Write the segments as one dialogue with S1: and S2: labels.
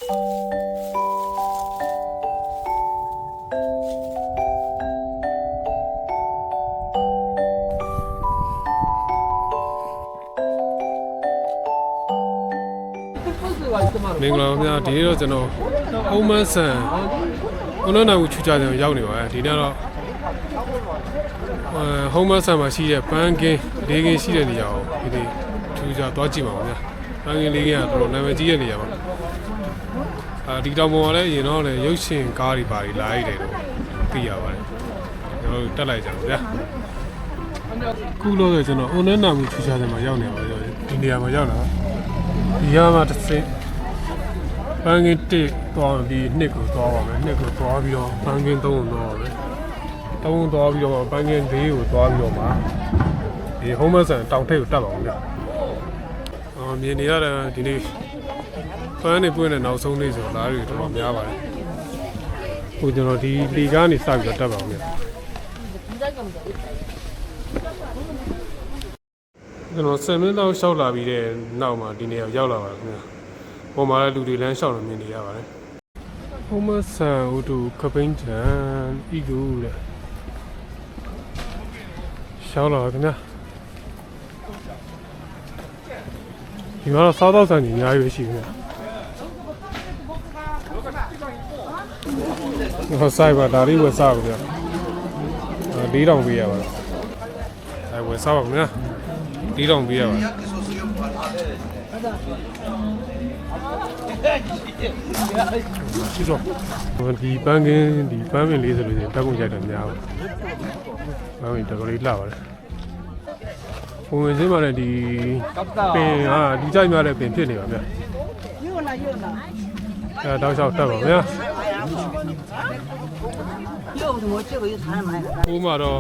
S1: မင်္ဂလာပါဗျာဒီနေ့တော့ကျွန်တော်အုံးမဆန်ဦးနှောနာကိုချူချတယ်ရောက်နေပါတယ်ဒီနေ့တော့ဟုံးမဆန်မှာရှိတဲ့ပန်းကင်းလေးကင်းရှိတဲ့နေရာကိုဒီချူချသွားကြည့်ပါဦးဗျာပန်းကင်းလေးကင်းကတော့နာမည်ကြီးတဲ့နေရာပါဒီတောင်ပေါ်ကလည်းအရင်တော့လည်းရုပ်ရှင်ကားတွေပါလာရတယ်လို့သိရပါတယ်ကျွန်တော်တက်လိုက်ကြပါဗျာခုလို့ဆိုကျွန်တော်ဦးနှောနာကိုချူချတယ်မှာရောက်နေပါတော့ဒီနေရာမှာရောက်လာဒီဟာမှာတစ်စင်းပန်းကင်းတစ်သွားပြီးနှစ်ကိုသွားပါမယ်နှစ်ကိုသွားပြီးတော့ပန်းကင်းသုံးကိုသွားပါမယ်သုံးသွားပြီးတော့ပန်းကင်းလေးကိုသွားပြီးတော့မှဒီဟုံးမဆန်တောင်ထိပ်ကိုတက်ပါအောင်ဗျမြင်နေရတဲ့ဒီနေ့ပန်းနေပွင့်တဲ့နောက်ဆုံးနေ့ဆိုတော့လားတွေတော်တော်များပါတယ်ဟိုကျွန်တော်ဒီလီကားနေစပြီးတော့တက်ပါအောင်ဗျကျွန်တော်10မိနစ်လောက်ရှောက်လာပြီးတဲ့နောက်မှာဒီနေရာရောက်လာပါခင်ဗျာပေါ်မှာလည်းလူတွေလမ်းလျှောက်နေမြင်နေရပါတယ်ဟုံးမဆန်ဦးတူခပိန်းချန်ဤကူတဲ့ရှောက်လာပါခင်ဗျာဒီမှာတော့စားတော့ဆန်ကြီးအများကြီးပဲရှိခင်ဗျာဟောဆိုင်ပါဒါလေးဝယ်စားပါဗျာ4000ပေးရပါတယ်အဲဝယ်စားပါခင်ဗျာ4000ပေးရပါတယ်ရှိတော့ဒီပန်းကင်းဒီပန်းပင်လေးဆိုလို့ရှိရင်တက်ကုန်ကြိုက်တယ်များပါပန်းပင်တော်တော်လေးလှပါတယ်ပုံဝင်စင်းမှာလည်းဒီပင်ဒီကြိုက်များတဲ့ပင်ဖြစ်နေပါဗျာအဲတောက်လျှောက်တက်ပါဗျာဟိုမှာတော့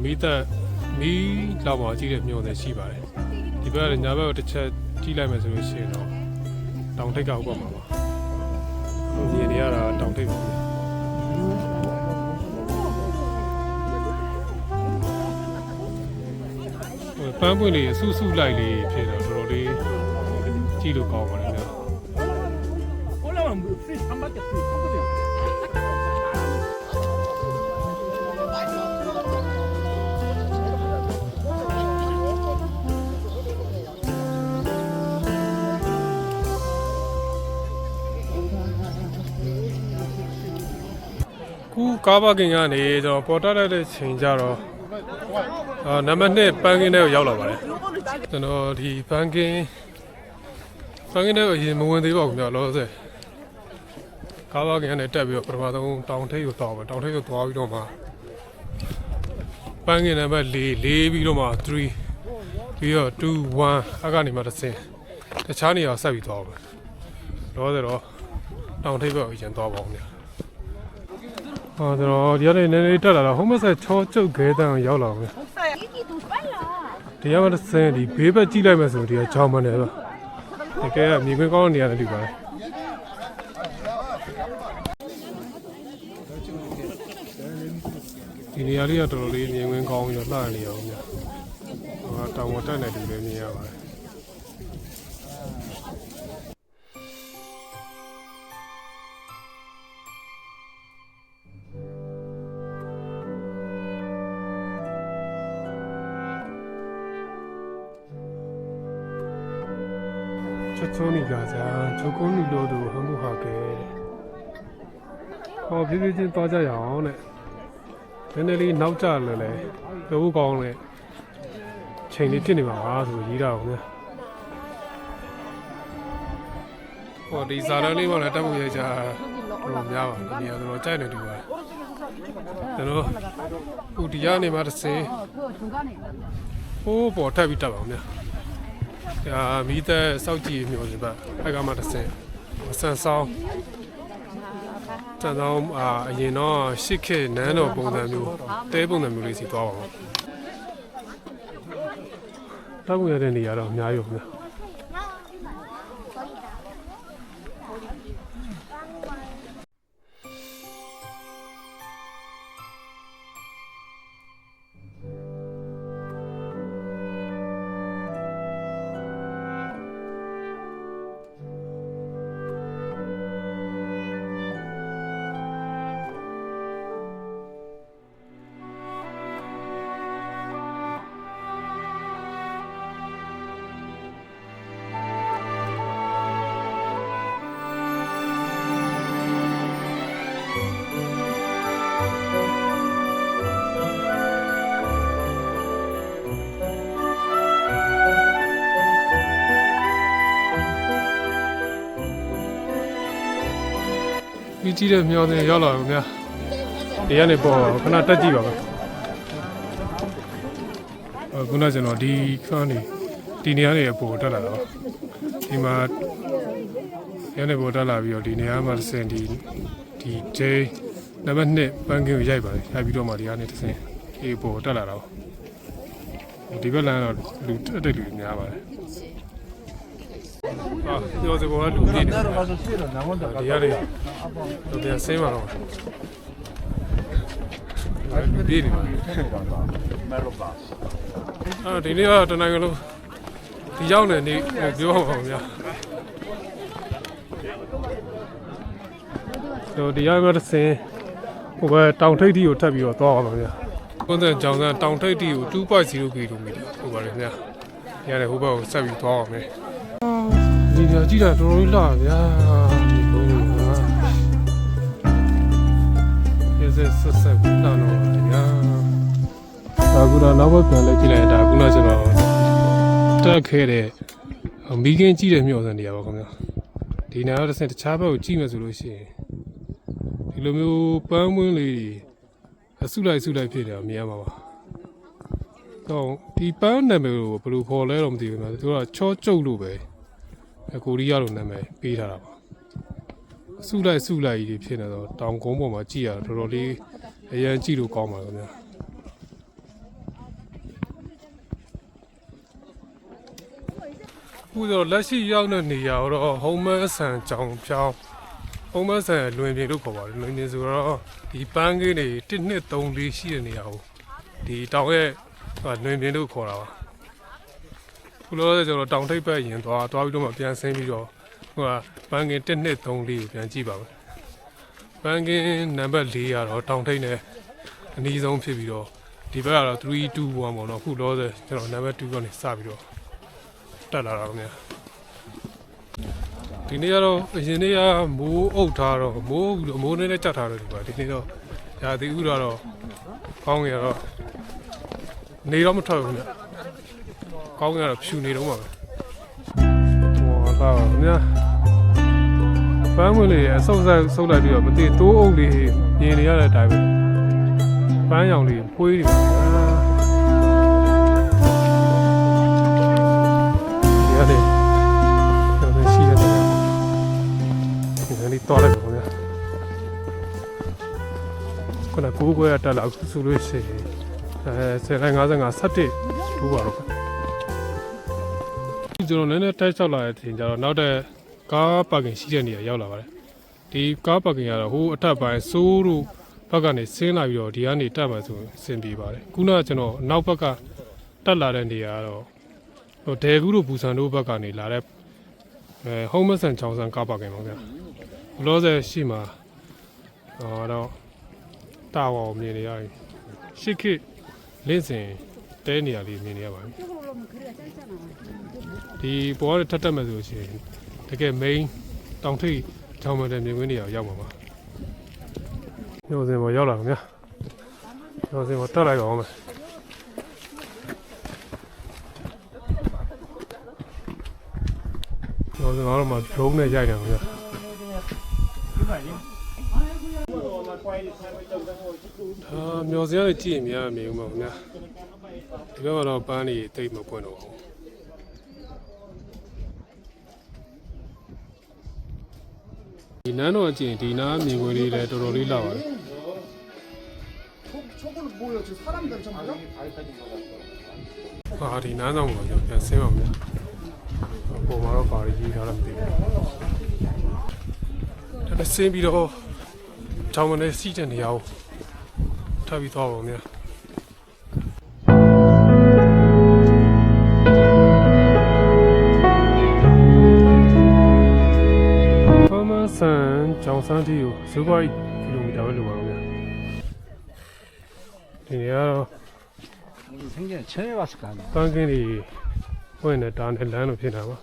S1: မီးလောက်မှာကြီးတဲ့မြို့နယ်ရှိပါတယ်ဒီဘက်ကလည်းညာဘက်တစ်ချက်ကြီးလိုက်မယ်ဆိုလို့ရှိရင်တော့တောင်ထိပ်ကဥပမာပါဟိုမြင်နေရတာတောင်ထိပ်ပါပန်းပွင့်လေးဆူဆူလိုက်လေးဖြစ်တော့တော်တော်လေးကြည့်လို့ကောင်းပါတယ်ဗျာခုကားပါကင်ကနေကျွန်တော်ပေါ်တက်တဲ့ချိန်ကြတော့နံပါတ်2ပန်းကင်းထဲကိုရောက်လာပါတယ်ကျွန်တော်ဒီပန်းကင်းထဲကိုအရင်မဝင်သေးပါဘူးညလောဆယ်ကားပါကင်ကနေတက်ပြီးတော့ပထမဆုံးတောင်ထိပ်ကိုသွားပါတောင်ထိပ်ကိုသွားပြီးတော့မှပန်းကင်းနံပါတ်4ပြီးတော့မှ3ပြီးတော့2 1အကနေမှတစ်ဆင်းတခြားနေရာဆက်ပြီးသွားပါလောဆယ်တော့တောင်ထိပ်ဘက်ကိုအရင်သွားပါဦးညကျွန်တော်ဒီကနေနည်းနည်းတက်လာတော့ဟုံးမဆက်ချောကျုပ်ခဲတန်းကိုရောက်လာအောင်ဒီကမှတစ်ဆင်းဒီဘေးဘက်ကြည့်လိုက်မယ်ဆိုဒီကကြောင်မနေတော့တကယ်ကမြေခွင်းကောင်းနေရတယ်ဒီပါတယ်ဒီနေရာလေးကတော်တော်လေးမြေခွင်းကောင်းပြီးတော့လှနေအောင်ညတောင်ဝတက်နေတူလည်းမြင်ရပါတယ်抽你家家，抽公你老多很不好给。我偏偏就大家养嘞，在那里闹炸了嘞，都讲嘞，请你听你妈妈是知道的。我第三轮里嘛来打不一下，我们家吧，你要说在那地方，然后我第二年嘛的是，我不太会打吧我们。မိသက်စောက်ကြည့်မျိုးတွေပါအဲ့ကမှတစ်ဆင့်ဆန်ဆောင်အရင်တော့ရှစ်ခေတ်နန်းတော်ပုံစံမျိုးတဲပုံစံမျိုးလေးစီသွားပါမယ်တောက်ရတဲ့နေရာတော့အများကြီးပါဗျာ ပြီးကြည့်တဲ့မျောတင်ရောက်လာတော့များဒီကနေပေါ်ခဏတက်ကြည့်ပါမယ်ခုနကျွန်တော်ဒီခန်းနေဒီနေရာနေအပေါ်တက်လာတော့ဒီမှာရနေပေါ်တက်လာပြီးတော့ဒီနေရာမှာစင်ဒီဂျေနံပါတ်1ပန်းကင်းကိုရိုက်ပါတယ်ရိုက်ပြီးတော့မှဒီကနေတစ်ဆင့်အေးပေါ်တက်လာတော့ဒီဘက်လမ်းတော့လူတက်လူများပါတယ်ပြောစကောလူကြီးနေဒီရတယ်တော့ပြန်ဆင်းပါတော့လူကြီးနေပါဒီနေ့ကတနင်္ဂနွေလုံးဒီရောက်နေနေပြောပါဦးဗျာတော့ဒီရောက်တော့ဆင်းဟိုဘက်တောင်ထိပ်တီကိုထပ်ပြီးတော့သွားအောင်ပါဗျာကွန်းတဲ့ကြောင်စံတောင်ထိပ်တီကို 2.0 ကီလိုမီတာဟိုပါလေဗျာရတယ်ဟိုဘက်ကိုဆက်ပြီးသွားအောင်မယ်ဒီပြကြည့်တာတော်တော်လေးလာဗျာဒီဘုံကရေစက်ဆက်ပြီးလာတော့ဗျာအခုတော့နောက်ဘက်ပြန်လဲကြည့်လိုက်တာခုနကျွန်တော်တက်ခဲ့တဲ့မီးကင်းကြည့်တဲ့မျှော်စံနေရာပါခင်ဗျာဒီနေရာတော့တစ်ဆင့်တခြားဘက်ကိုကြည့်မယ်ဆိုလို့ရှိရင်ဒီလိုမျိုးပန်းမွင်းလေးတွေအစုလိုက်ဖြစ်နေတာမြင်ရမှာပါတော့ဒီပန်းနာမည်ကိုဘယ်လိုခေါ်လဲတော့မသိဘူးနော်သူကချောကျုပ်လို့ပဲကိုရီးယားလိုနာမည်ပေးထားတာပါအစုလိုက်ကြီးဖြစ်နေတော့တောင်ကုန်းပေါ်မှာကြည့်ရတာတော်တော်လေးအရန်ကြည့်လို့ကောင်းပါခင်ဗျာခုတော့လက်ရှိရောက်တဲ့နေရာတော့ဟုံးမဆန်ကြောင်ဖြောင်းဟုံးမဆန်လွင်ပြင်လို့ခေါ်ပါတယ်လွင်ပြင်ဆိုတော့ဒီပန်းကင်းတွေ1 2 3 4ရှိတဲ့နေရာကိုဒီတောင်ရဲ့လွင်ပြင်လို့ခေါ်တာပါခုလောကျွန်တော်တောင်ထိပ်ဘက်ရင်သွားပြီးတော့မှပြန်ဆင်းပြီးတော့ဟိုကပန်းကင်း1 2 3 4ကိုပြန်ကြည့်ပါမယ်ပန်းကင်းနံပါတ်4ကတော့တောင်ထိပ်နဲ့အနည်းဆုံးဖြစ်ပြီးတော့ဒီဘက်ကတော့3 2 1ပေါ့နော်ခုလောကျွန်တော်နံပါတ်2ကနေစပြီးတော့တက်လာတာခင်ဗျာဒီနေ့ကတော့အရင်နေ့ကမိုးအုပ်ထားတော့မိုးနဲ့ကြက်ထားတော့ဒီပါဒီနေ့တော့ရာသီဥတုတော့ကောင်းကြတော့နေတော့မထွက်ဘူးခင်ဗျကောင်းကြတော့ဖြူနေတော့မှာပဲဟောလာခင်ဗျာပန်းမွေးလေးအဆုပ်ဆုပ်လိုက်ပြီးတော့မသိသိုးအုပ်လေးမြင်နေရတဲ့အတိုင်းပဲပန်းရောင်လေးဖွေးနေပါရတယ်ရှိရတယ်ဒီတော့လည်းပေါ့ဗျာခုနကိုကိုရတက်လာဆိုလို့ရှိရင်10:55 17ထိုးပါတော့ကျွန်တော်လည်းတိုက်လျှောက်လာတဲ့အချိန်ကျတော့နောက်တဲ့ကားပါကင်ရှိတဲ့နေရာရောက်လာပါတယ်ဒီကားပါကင်ကတော့ဟိုအထက်ပိုင်းစိုးတို့ဘက်ကနေဆင်းလာပြီးတော့ဒီကနေတက်မှဆိုအဆင်ပြေပါတယ်ခုနကကျွန်တော်နောက်ဘက်ကတက်လာတဲ့နေရာကတော့ဟိုဒေကူတို့ဘူဆန်တို့ဘက်ကနေလာတဲ့ဟုံးမဆန်ချောင်းဆန်ကားပါကင်ပါဗျာဘလောဆယ်ရှိမှာတော့တာဝါကိုမြင်နေရပြီရှစ်ခေတ်လင်းစင်တဲနေရာလေးမြင်နေရပါပြီဒီပေါ်ကထက်တက်မယ်ဆိုရှင်တကယ် main တောင်ထိပ်ချောင်းမတဲ့မြင်ကွင်းနေရာရောက်မှာပါညောစင်ပေါ်ရောက်လာခင်ဗျာညောစင်ပေါ်တက်လိုက်အောင်မယ်ညောစင်ကတော့မှ drone နဲ့ရိုက်တယ်ခင်ဗျာမျောစရာကြည့်ရင်များမြင်ဦးမှာခင်ဗျာဒီဘက်ကတော့ပန်းလေးတိတ်မပွင့်တော့ဘူးဒီနန်းတော်အကျင့်ဒီနားမြင်ကွင်းလေးလည်းတော်တော်လေးလာပါတယ်ဟာဒီနားဆောင်မှာကျွန်တော်ပြန်ဆင်းပါမယ်ပုံမှာတော့ပါရီထားတာမသိဘူးဒါဆင်းပြီးတော့ချောင်းမနဲ့စီးတဲ့နေရာကိုထပ်ပြီးသွားပါမယ်ဆန်ကျောင်းစန်းတီကို0.5 ကီလိုမီတာပဲလိုပါတော့ဗျာဒီနေရာတော့ပန်းကင်းတွေဝင်နေတာနဲ့လမ်းလိုဖြစ်နေတာပါ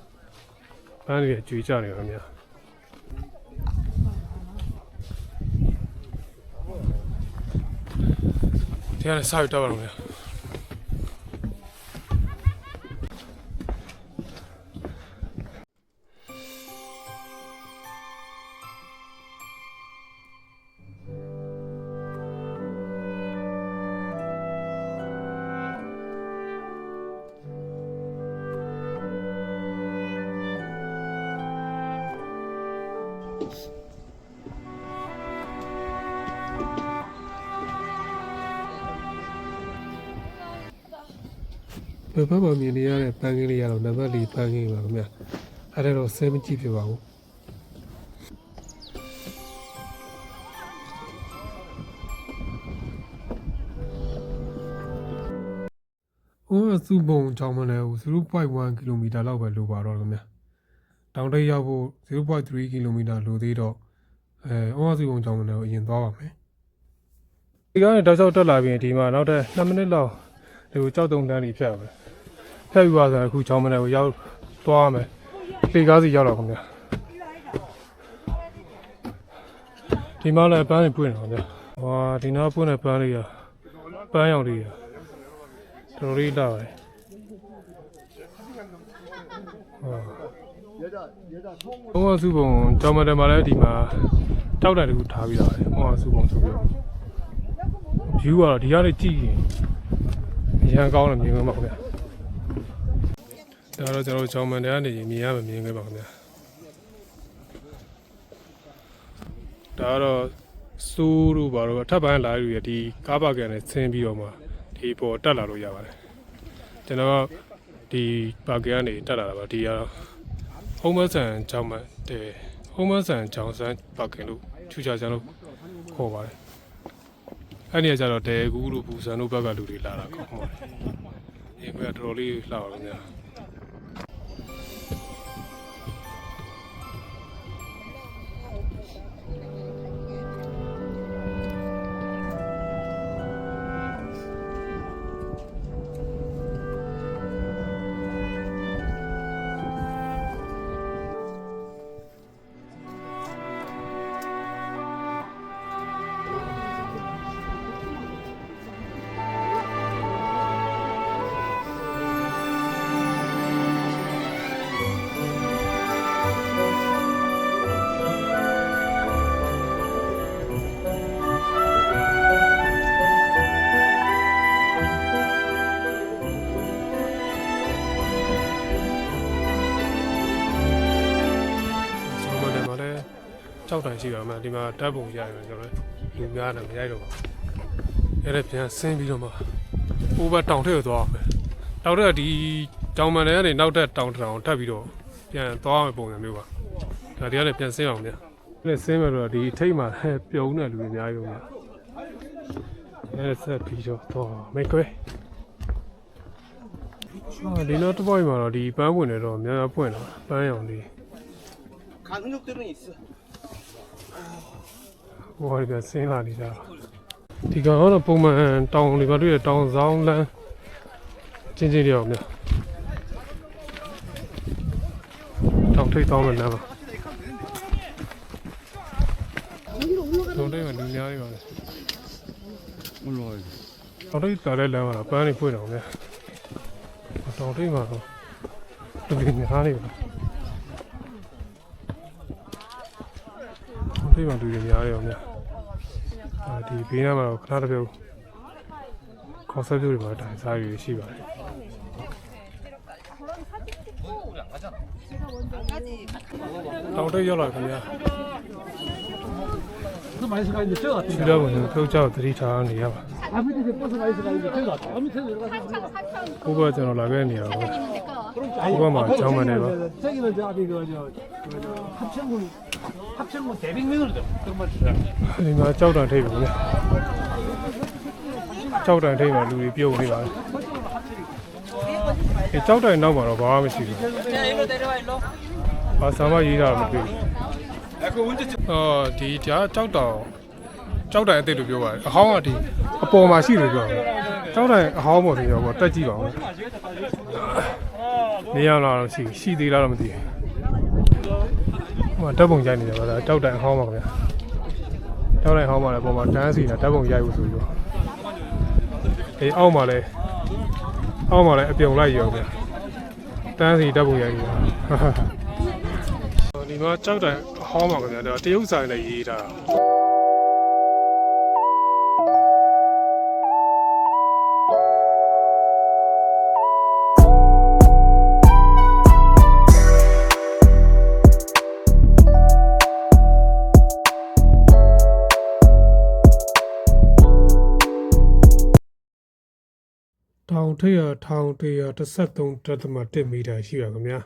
S1: ပန်းတွေကျွေကြနေပါဗျာဒီကနေ့စားရတော့ပါတော့ဗျာ ဘယ်ဘက်မှာမြင်နေရတဲ့ပန်းကလေးရတော့နံပါတ်4ပန်းကလေးပါခင်ဗျာအဲ့ဒါတော့7ကြည့်ပြပါဦးဟိုစုပုံကြောင်းမလဲ0.1 km လောက်ပဲလိုပါတော့ခင်ဗျာတောင်တိတ်ရောက်ဖို့0.3 km လိုသေးတော့ဟိုစုပုံကြောင်းမလဲကိုအရင်သွားပါမယ်ဒီကားနဲ့တောက်လျှောက်တက်လာပြီးဒီမှာနောက်ထပ်2မိနစ်လောက်ဒီကိုကြောက်တုံတန်းကြီးဖြတ်ရမယ်ဖြတ်ပြီးသွားဆိုအခုကြောင်းမလဲကိုရောက်သွားရမယ်လေကားစီရောက်တော့ခင်ဗျာဒီမှာလည်းပန်းတွေပွင့်တော့ဗျာဟွာဒီနောက်ပွင့်တဲ့ပန်းလေးကပန်းရောင်လေးတော်တော်လေးလာပါတယ်ဟောစုပုံကြောင်မတယ်မှာလည်းဒီမှာတောက်တယ်တခုထားပြီးတော့ဟောစုပုံဆိုပြီးတော့ view ကတော့ဒီကနေကြည့်ရင်အရန်ကောင်းတယ်မြင်မှာပါခင်ဗျာဒါတော့ကျွန်တော်ကြောင်မတယ်ကနေမြင်ရမှာမြင်ခဲ့ပါခင်ဗျာဒါတော့စိုးတို့ဘာလို့အထပ်ပိုင်းလာရည်ဒီကားပါကန်နဲ့ဆင်းပြီးတော့မှဒီပေါ်တက်လာလို့ရပါတယ်ကျွန်တော်ဒီပါကန်ကနေတက်လာတာပါဒီကတော့ဟုံးမဆန်ကြောင်မတဲ့ဟုံးမဆန်ကြောင်စန်းပါကန်လို့ချူချာချန်လို့ခေါ်ပါတယ်အဲ့ဒီကကျတော့တဲကူတို့ဘူဆန်တို့ဘက်ကလူတွေလာတာကောင်းပါတယ်ဒီဘက်ကတော်တော်လေးလှပါဗျာကြောက်တိုင်ရှိပါမှဒီမှာတပ်ပုံရရတယ်ကျွန်တော်လူများတယ်မရိုက်တော့ပါအဲ့ဒါပြန်ဆင်းပြီးတော့မှအိုးဘတောင်ထက်သွားအောင်ပဲတောင်ထက်ကဒီတောင်မှန်တွေကနေနောက်ထပ်တောင်ထပ်ပြီးတော့ပြန်သွားမယ်ပုံစံမျိုးပါဒါတရားလည်းပြန်ဆင်းအောင်ဗျာအဲ့ဆင်းမယ်တော့ဒီထိတ်မှာပြုံးတဲ့လူတွေအများကြီးပါအဲ့ဆက်ပြီးတော့မိတ်ခွဲဒီနောက်တစ်ပိုင်းမှာတော့ဒီပန်းဝင်နေတော့များများပွင့်တော့ပန်းရောင်လေးဟိုဒီကဆင်းလာနေကြဒီကတော့ပုံမှန်တောင်တွေမှာတွေ့တဲ့တောင်ဆောင်လမ်းချင်းချင်းတွေအောင်မြတောင်ထိပ်တောင်းမဲ့လမ်းပါတောင်ထိပ်မှာလူများတွေပါလေတောင်ထိပ်တာတဲ့လမ်းမှာပန်းတွေပွင့်တော့မြတောင်ထိပ်မှာတော့လူတွေများနေပါဒီမှာလူတွေများတယ်အောင်များဒီဘေးနားမှာတော့ခဏတစ်ပြုတ်ကွန်ဆပ်တွေမှာတိုင်စားရရှိပါတယ်တောင်တိတ်ရောက်လာခင်ဗျာဒီတော့ကျွန်တော်ကြောက်သတိထားနေရပါဘုရားကျွန်တော်လာခဲ့နေရပါဘုရားမှာကြောင်းမနေပါ합천군 대백면으로ဒီမှာကြောက်တန်ထိပ်ပါဗျာကြောက်တန်ထိပ်မှာလူတွေပြုတ်နေပါတယ်ဒီကြောက်တန်နောက်မှာတော့ဘာမှမရှိဘူးဘာသာမရေးတာမတွေ့ဘူးဒီကြားကြောက်တန်အစ်စ်လို့ပြောပါတယ်အဟောင်းကဒီအပေါ်မှာရှိတယ်ပြောတယ်ကြောက်တန်အဟောင်းပေါ်ပြီးတော့တက်ကြည့်ပါဦးနေရလာတော့ရှိသေးလားတော့မသိဘူးဓာတ်ပုံရိုက်နေတယ်ဗျာတောက်တိုင်အဟောင်းပါခင်ဗျာတောက်တိုင်အဟောင်းပါလေပုံမှာတန်းစီနေတာဓာတ်ပုံရိုက်ဖို့ဆိုပြီးတော့အောက်မှာလည်းအပြုံလိုက်ရောဗျာတန်းစီဓာတ်ပုံရိုက်နေတာဒီမှာတောက်တိုင်အဟောင်းပါခင်ဗျာတရုတ်ဆိုင်လည်းရေးထားတာ နောက်ထပ်1113.1 မီတာရှိပါခင်ဗျာ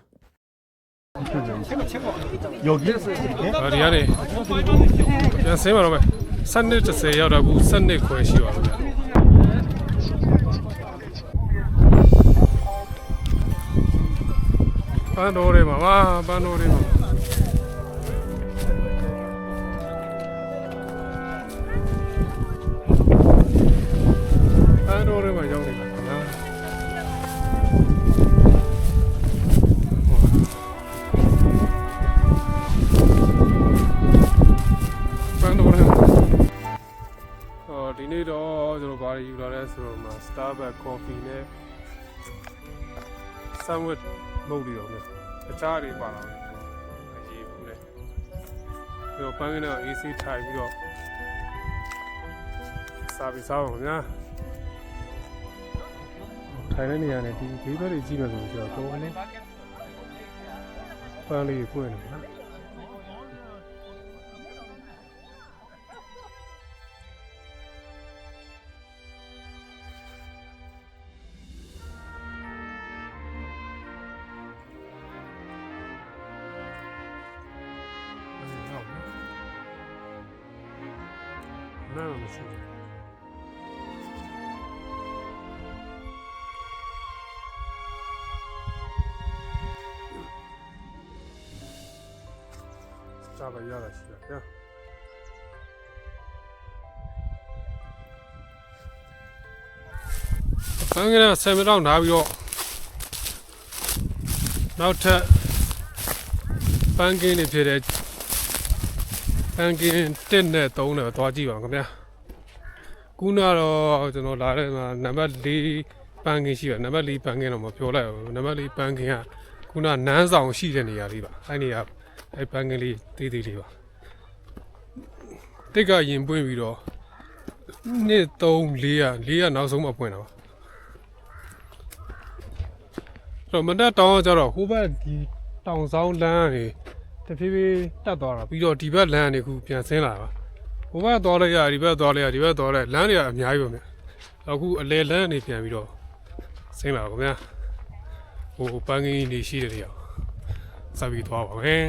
S2: 여기에서
S1: ဒီကနေပြန်ဆင်းပါတော့မယ်12:30ရောက်တော့အခု12ခွဲရှိပါခင်ဗျာပန်းတော်တွေမှာပါပန်းတော်တွေမှာရောက်နေပါခင်ဗျာပန်းတော်တွေဒီနေ့တော့ကျွန်တော်ဘာယူလာလဲဆိုတော့မှာ Starbucks coffee နဲ့ sandwich မုတ်တွေတော့မယ်အချားတွေပါလာတယ်အရေးဘူးလေကျွန်တော်ပန်းကနဲ့ AC ထိုင်ပြီးတော့စားပြီးစားအောင်ညာထိုင်တဲ့နေရာနဲ့ဒီဘေးဘက်တွေကြည့်မယ်ဆိုတော့ကောင်းတယ်ပန်းလေးပွင့်နေနော်နားမရှိဘူးစားပါရတာရှိတယ်ဗျာပန်းကလေးဆယ်မိနစ်လောက်နားပြီးတော့နောက်ထပ်ပန်းကင်းတွေဖြစ်တဲ့ပန်းကင်း1နဲ့3နဲ့သွားကြည့်ပါခင်ဗျာခုနကတော့ကျွန်တော်လာတဲ့မှာနံပါတ်4ပန်းကင်းရှိတယ်နံပါတ်4ပန်းကင်းတော့မပြောလိုက်ဘူးနံပါတ်4ပန်းကင်းကခုနနန်းဆောင်ရှိတဲ့နေရာလေးပါအဲ့နေရာအဲ့ပန်းကလေးတေးသေးလေးပါတိတ်ကရင်ပွင့်ပြီးတော့2 3 4နောက်ဆုံးမှပွင့်တာပါတော့မတက်တောင်းကြတော့ဟိုဘက်ဒီတောင်ဆောင်လမ်းကနေတဖြည်းဖြည်းတက်သွားတာပြီးတော့ဒီဘက်လမ်းကနေခုပြန်ဆင်းလာတာပါဟိုဘက်သွားလိုက်ရဒီဘက်သွားလိုက်ရဒီဘက်သွားလိုက်လမ်းတွေကအများကြီးပါမြတ်အခုအလဲလမ်းကနေပြန်ပြီးတော့ဆင်းလာပါခင်ဗျာဟိုပန်းကင်းနေရှိတဲ့နေရာစပြီးသွားပါမယ်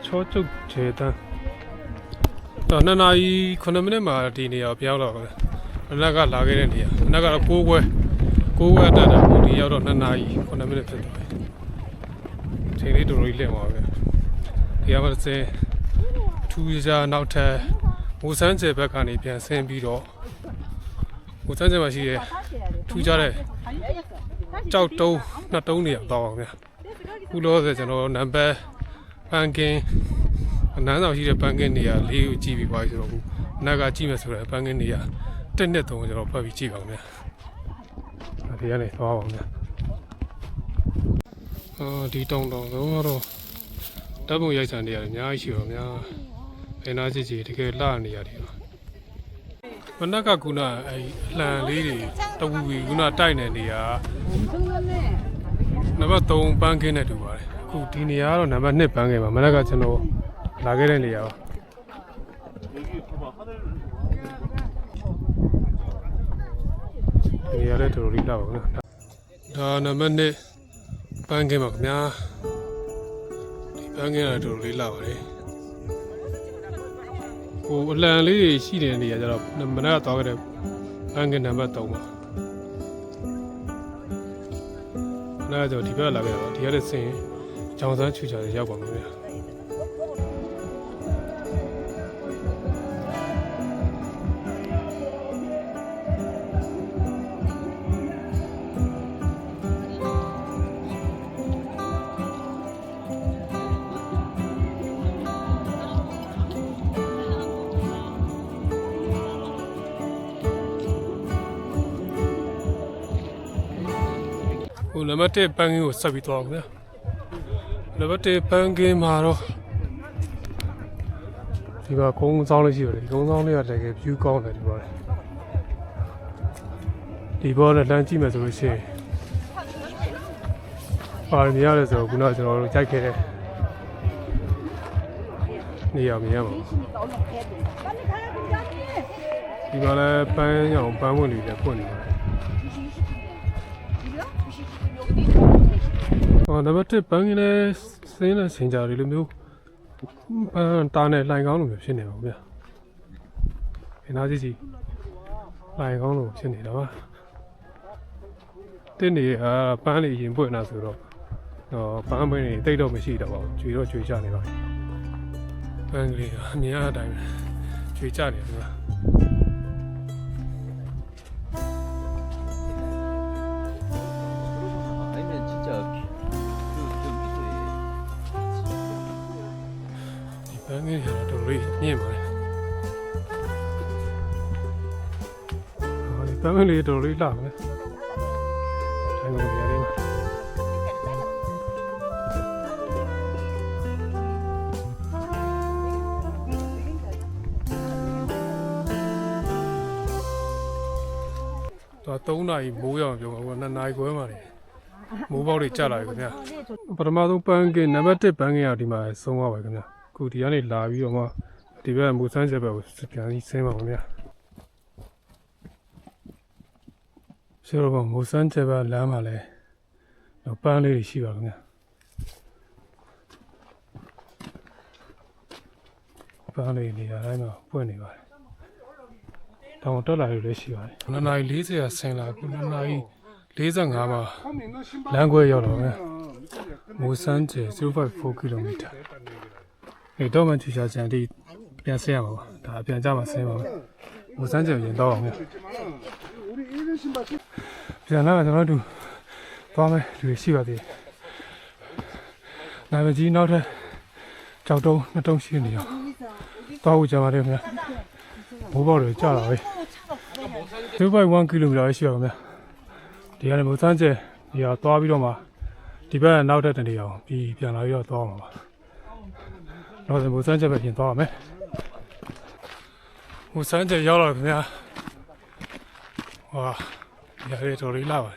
S1: ချောကျုပ်ခြေတန်းတော့2 နာရီ9 မိနစ်မှာဒီနေရာပြောင်းတော့ပဲအနက်ကလာခဲ့တဲ့နေရာအနက်ကတော့6 ခွဲတက်တာဒီရောက်တော့2 နာရီ9 မိနစ်ဖြစ်သွားပြီချိန်လေးတော်တော်ကြီးလင့်သွားပဲဒီကမှစင်ထူးခြားနောက်ထပ်ဝဆန်းကျဲဘက်ကနေပြန်ဆင်းပြီးတော့ဝဆန်းကျဲမှာရှိတဲ့ထူးခြားတဲ့ကြောက်တုံး2 တုံးနေရာတော့အောင်ဗျခုလောဆယ်ကျွန်တော်နံပါတ်ပန်းကင်းအနန်းဆောင်ရှိတဲ့ပန်းကင်းနေရာ4ကိုကြည့်ပြီးပါပြီဆိုတော့ခုအနက်ကကြည့်မယ်ဆိုတော့ပန်းကင်းနေရာ1 နဲ့ 3ကိုကျွန်တော်ဖတ်ပြီးကြည့်ပါဦးဗျာဒီကနေသွားပါဦးဗျာဒီတောင်တော့ကတော့တပ်ပုံရိုက်ဆန်နေရတယ်အများကြီးရှိပါများဘယ်နာကြည့်ကြည့်တကယ်လှနေရတယ်မနက်ကခုနအဲအလံလေးတွေတဝူဝီခုနတိုက်နေနေရနံပါတ်3ပန်းကင်းနဲ့တူပါတယ်အခုဒီနေရာကတော့နံပါတ်2ပန်းကင်းပါမနက်ကကျွန်တော်လာခဲ့တဲ့နေရာပါနေရာလည်းတော်တော်လေးလှပါဘူးနော်ဒါနံပါတ်2 ပန်းကင်းပါခင်ဗျာဒီပန်းကင်းကတော့တော်တော်လေးလာပါတယ်ဟိုအလံလေးတွေရှိတဲ့နေရာကျတော့မနက်ကသွားခဲ့တဲ့ပန်းကင်းနံပါတ်3ပါနားကြောဒီဘက်လာခဲ့တော့ဒီရတဲ့စင်ကြောင်စမ်းချူချာရောက်ပါမယ်ဗျာဟိုနံပါတ်1ပန်းကင်းကိုဆက်ပြီးသွားအောင်ဗျာနံပါတ်1ပန်းကင်းမှာတော့ဒီမှာကုန်းဆောင်လေးရှိပါတယ်ကုန်းဆောင်လေးကတကယ် view ကောင်းတယ်ဒီပေါ်ဒီပေါ်နဲ့လမ်းကြည့်မယ်ဆိုလို့ရှိရင်ပါမြင်ရတယ်ဆိုတော့ခုနကကျွန်တော်တို့ကြိုက်ခဲ့တဲ့နေရာမြင်ရမှာဒီမှာလည်းပန်းရောင်ပန်းဝင်တွေလည်းဖွင့်နေပါတယ်နံပါတ်1ပန်းကင်းနဲ့စင်းနဲ့စင်ကြတွေလိုမျိုးပန်းတာနဲ့လှိုင်ကောင်းလိုမျိုးဖြစ်နေပါဘူးဗျာခဏကြည့်ကြည့်လှိုင်ကောင်းလိုဖြစ်နေတာပါတင်းနေပန်းလေးရင်ပွင့်လာဆိုတော့ပန်းပင်းတွေတိတ်တော့မရှိတော့ပါဘူးကျွေတော့ကျွေချနေပါပန်းကလေးကအမြင်အတိုင်းကျွေချနေတယ်ဗျာပန်းကင်းရတော့လေးညင်ပါလေပန်းကင်းလေးတော်လေးလာမယ်ဆိုင်ကုန်ရလေးမှာတော့3 နာရီမိုးရောင်ပြောမှာ2 နာရီခွဲမှာလေမိုးပေါက်တွေကျလာပြီခင်ဗျာပထမဆုံးပန်းကင်းနံပါတ်1ပန်းကင်းရဒီမှာဆုံးသွားပါခင်ဗျာခုဒီကနေလာပြီးတော့မှဒီဘက်မူဆန်းချက်ဘက်ကိုပြန်ပြီးဆင်းပါဦးဗျာဆိုတော့မူဆန်းချက်ဘက်လမ်းမှာလဲတော့ပန်းလေးတွေရှိပါခင်ဗျာပန်းလေးနေရာတိုင်းမှာပွင့်နေပါတယ်တောင်တက်လာလို့လည်းရှိပါတယ်9 နာရီ 40ဆင်းလာခု9 နာရီ 45မှာလမ်းခွဲရောက်တော့ဗျာမူဆန်းချက်054 kmတော့မှချူချာချန်ဒီပြန်ဆင်းရမှာပါဒါပြန်ကြမှာဆင်းပါမယ်မူဆန်းကျင်ရင်တော့အောင်ပြန်လာကျွန်တော်တို့သွားမယ်လူရှိပါသေးတယ်နိုင်မကြီးနောက်ထပ်ကြောက်တုံး2 တုံးရှိနေအောင်သွားဖို့ကြပါသေးခင်ဗျာမိုးပေါက်တွေကျလာပြီ0.1 km ပဲရှိပါခင်ဗျာဒီကနေမူဆန်းကျင်ဒီဟာသွားပြီးတော့မှဒီဘက်နောက်ထပ်တနေအောင်ပြီးပြန်လာပြီးတော့သွားမှာပါတော့မူဆန်းချက်ပဲပြင်သွားရမယ်မူဆန်းချက်ရောက်လာခင်ဗျာဝါရရတော်လေးလာပါ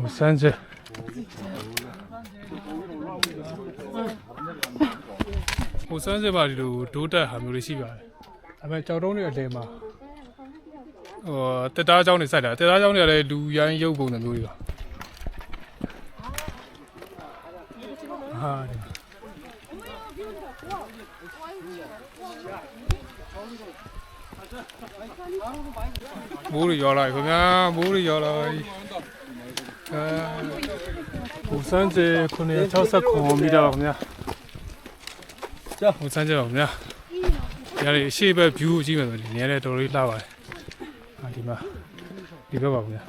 S1: မူဆန်းချက်မူဆန်းချက်ပါဒီလိုဒိုးတက်ဟာမျိုးလေးရှိပါတယ်ဒါပေမဲ့ကြောက်တုံးတွေအလဲမှာတက်တားเจ้าနေစိုက်တာတက်တားเจ้าနေလည်းလူရိုင်းရုပ်ပုံစံမျိုးတွေပါဟာမိုးရလာခင်ဗျာမိုးရလာဘူစန်းကျေ969မီတာပါခင်ဗျာဘူစန်းကျေပါခင်ဗျာဒီကနေအရှိဘက် view ကိုကြည့်မယ်ဆိုရင်နေရာလည်းတော်တော်လေးလှပါတယ်ဒီမှာဒီဘက်ပါခင်ဗျာ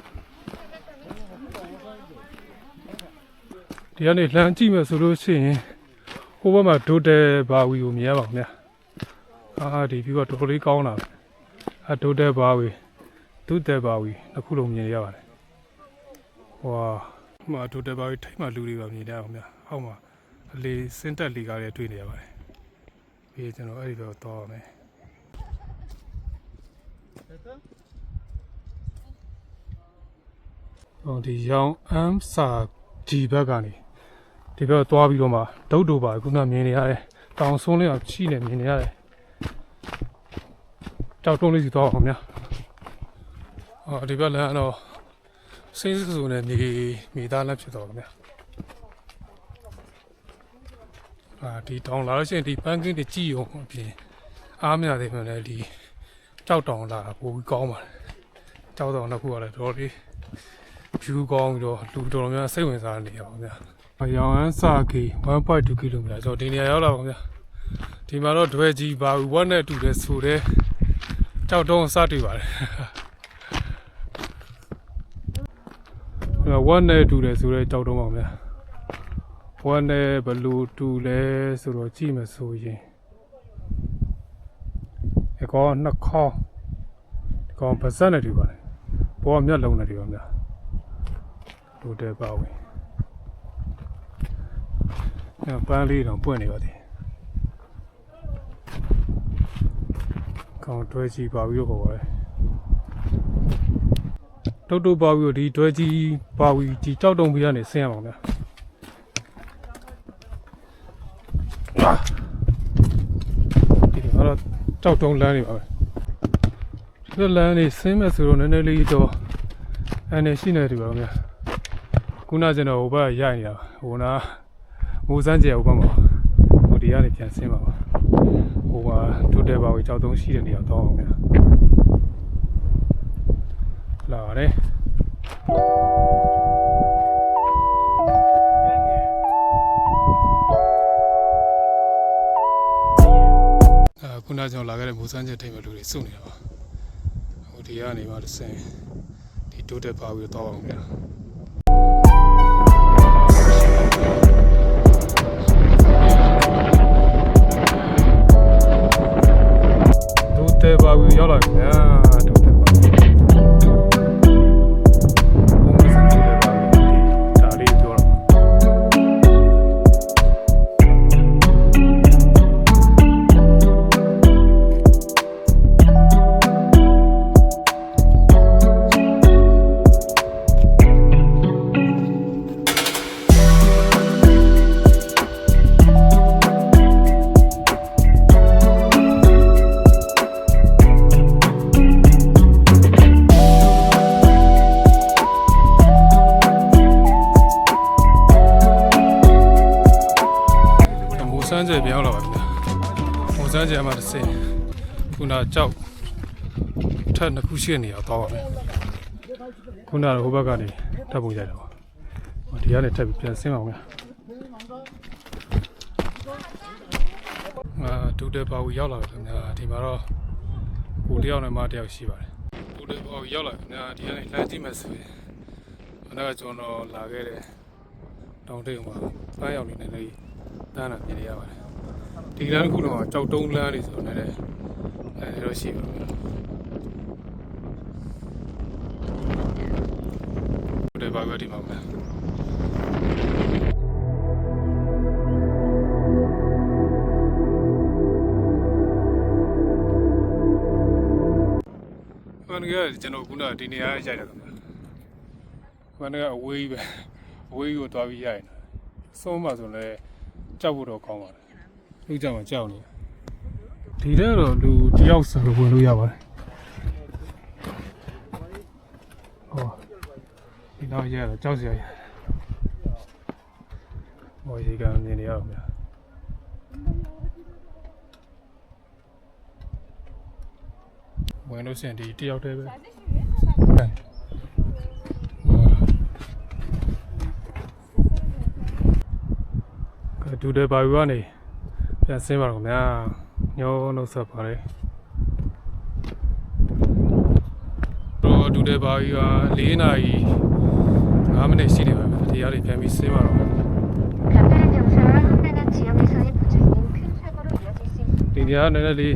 S1: ဒီကနေလှမ်းကြည့်မယ်ဆိုလို့ရှိရင်ဟိုဘက်မှာဒိုတယ်ဘာဝီကိုမြင်ရပါခင်ဗျာဒီ view ကတော်တော်လေးကောင်းတာဒိုတယ်ဘာဝီဒုတယ်ဘာဝီအခုလုံးမြင်ရပါတယ်ဟွာမှာဒိုတယ်ဘာဝီထိတ်မှလူတွေပါမြင်ရအောင်ဗျာဟောက်မှာအလေးစင်းတက်လေးကားတွေတွေ့နေရပါတယ်ပြီးကျွန်တော်အဲ့ဒီဘက်တော့ရမယ်ဒီရောင်အမ်စာဂျီဘက်ကနေဒီဘက်သွားပြီးတော့မှဒုတ်တူပါခုနမြင်နေရတယ်တောင်ဆုံးလေးအောင်ချိနေမြင်နေရတယ်ကြောက်တုံးလေးစီသွားအောင်ဗျာဒီဘက်လမ်းတော့ စိတ်ဆိုးနဲ့မြေသားလက်ဖြစ်တော့ခင်ဗျာဒီတောင်လာလို့ရှိရင်ဒီပန်းကင်းတွေကြည့်ရုံအပြင်အားမရသေးမှလည်းဒီကြောက်တောင်လာတာပိုပြီးကောင်းပါတယ်ကြောက်တောင်တစ်ခုကလည်းတော်လေးဖြူကောင်းပြီးတော့လူတော်များစိတ်ဝင်စားနေရပါဗျာရောင်အန်းစာကီ 1.2 ကီလိုမီတာဆိုတော့ဒီနေရာရောက်လာပါဗျာဒီမှာတော့ဒွဲကြီးပါဝက်နဲ့တူတယ်ဆိုတဲ့ကြောက်တုံးစတွေ့ပါတယ်ဝက်နဲ့တူတယ်ဆိုတဲ့ကြောက်တုံးပါဗျာဝက်နဲ့ဘလူးတူလဲဆိုတော့ကြည့်မယ်ဆိုရင်ဒီကောင်နှစ်ခေါင်းဒီကောင်ပါဇက်နဲ့တူပါတယ်ဘောကမျက်လုံးနဲ့တူပါဗျာတူတယ်ပါဝင်ပန်းလေးတော့ပွင့်နေပါသေးကောင်းတွဲကြီးပါပြီးတော့ပေါ့လေတုတ်ပါပြီးတော့ဒီတွဲကြီးပါပြီးဒီကြောက်တုံးပြီးကနေဆင်းရအောင်ဗျာဒီကတော့ကြောက်တုံးလမ်းနေပါပဲဒီလမ်းနေဆင်းမဲ့ဆိုတော့နည်းနည်းလေးတော့အနေရှိနေတယ်ပါဗျာခုနကျွန်တော်ဟိုဘက်ရိုက်နေတာဟိုနာမိုးစမ်းကြဲဟိုဘက်မှာဟိုဒီကနေပြန်ဆင်းပါပါဟိုကဒုတဲပါဝေကြောက်တုံးရှိတဲ့နေရာတော့အောင်ဗျာလာရတယ်ခုနကျွန်တော်လာခဲ့တဲ့မိုးစမ်းကြဲထိပ်မှာလူတွေစုနေတာပါဟိုဒီကနေမှဆင်းဒီဒုတဲပါဝေတော့အောင်ဗျာပါဘူးရောက်လာပြီဗျာတော့တယ်ပါဘုံစံတူတယ်ပါဒါလေးပြောတော့စမ်းကြပြောင်းလာပါဗျာ။ဟိုစမ်းကြမှာတစ်စင်းခုနကြောက်ထက်နှစ်ခုရှိနေအောင်သွားပါမယ်။ခုနကဟိုဘက်ကနေထပ်ပုံရိုက်တာပါ။ဒီကနေထပ်ပြီးပြန်ဆင်းပါဦးဗျာ။ဒုတဲပါဝီရောက်လာပြီခင်ဗျာ။ဒီမှာတော့ကိုတယောက်နဲ့မတယောက်ရှိပါတယ်။ဒုတဲပါဝီရောက်လာပြီခင်ဗျာ။ဒီကနေလမ်းကြည့်မယ်ဆိုရင်ခဏကကျွန်တော်လာခဲ့တဲ့တောင်တိတ်မှာပန်းရောက်နေနေတန်းလာပြင်ရပါတယ်ဒီလမ်းတစ်ခုတော့ကြောက်တုံးလမ်းလေးဆိုတော့လည်းအဲဒီတော့ရှိပါဘူးဒီဘာပဲဒီမှာပဲမန်ကကျွန်တော်ခုနဒီနေရာရိုက်တာခင်ဗျမန်ကအဝေးပဲအဝေးကိုသွားပြီးရိုက်နေတာဆုံးမှဆိုလည်းကြောက်ဖို့တော့ကောင်းပါတယ်လူကြောက်မှကြောက်နေဒီတဲ့တော့လူတယောက်စဝင်လို့ရပါတယ်ဟောဒီတော့ရတော့ကြောက်စရာရဟောဒီကမြင်နေရအောင်ဗျာဝင်လို့စင်ဒီတယောက်တည်းပဲဒူတယ်ဘာဝကနေပြန်ဆင်းပါတော့ခင်ဗျာညောနှုတ်ဆက်ပါလေတော့ဒူတယ်ဘာဝက4 နာရီ 5 မိနစ်ရှိနေပါပြီဒီရားလေးပြန်ပြီးဆင်းပါတော့ဒီနေရာနည်းနည်းလေး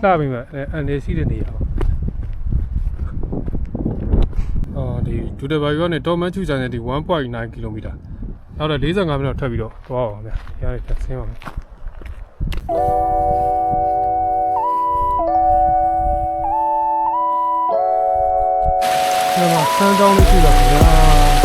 S1: လှပြီမဲ့အနေရှိတဲ့နေရာဒီဒူတယ်ဘာဝကနေတော်မန်ချူချန်တဲ့ဒီ 1.9 ကီလိုမီတာနောက်တော့45မိနစ်ထပ်ပြီးတော့သွားအောင်ဗျာ။ရားလေးတက်ဆင်းပါမယ်။ဒီမှာဆန်းတောင်းလေးရှိတော့ဗျာ။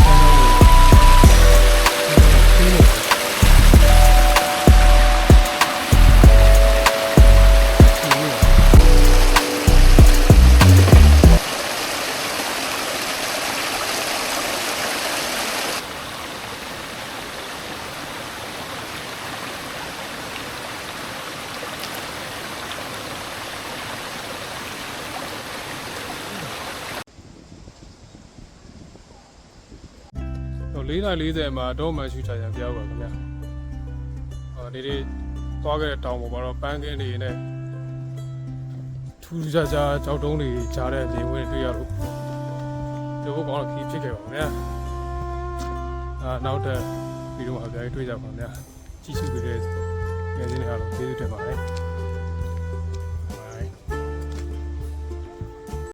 S1: ဆ 4:40မှာတော့မှရှူချကြပြောပါခင်ဗျာဒီနေ့သွားခဲ့တဲ့တောင်ပေါ်မှာတော့ပန်းကင်းတွေနဲ့ထူးခြားခြားကြောက်တုံးတွေကြားတဲ့နေဝင်တွေ့ရလို့ဒီဘုကောင်းခီးဖြစ်ခဲ့ပါခင်ဗျာနောက်တဲ့ဗီဒီယိုမှာအများကြီးတွေ့ကြပါခင်ဗျာကြည့်ရှုပေးတဲ့ငယ်ချင်းတွေအားလုံးကျေးဇူးတင်ပါတယ်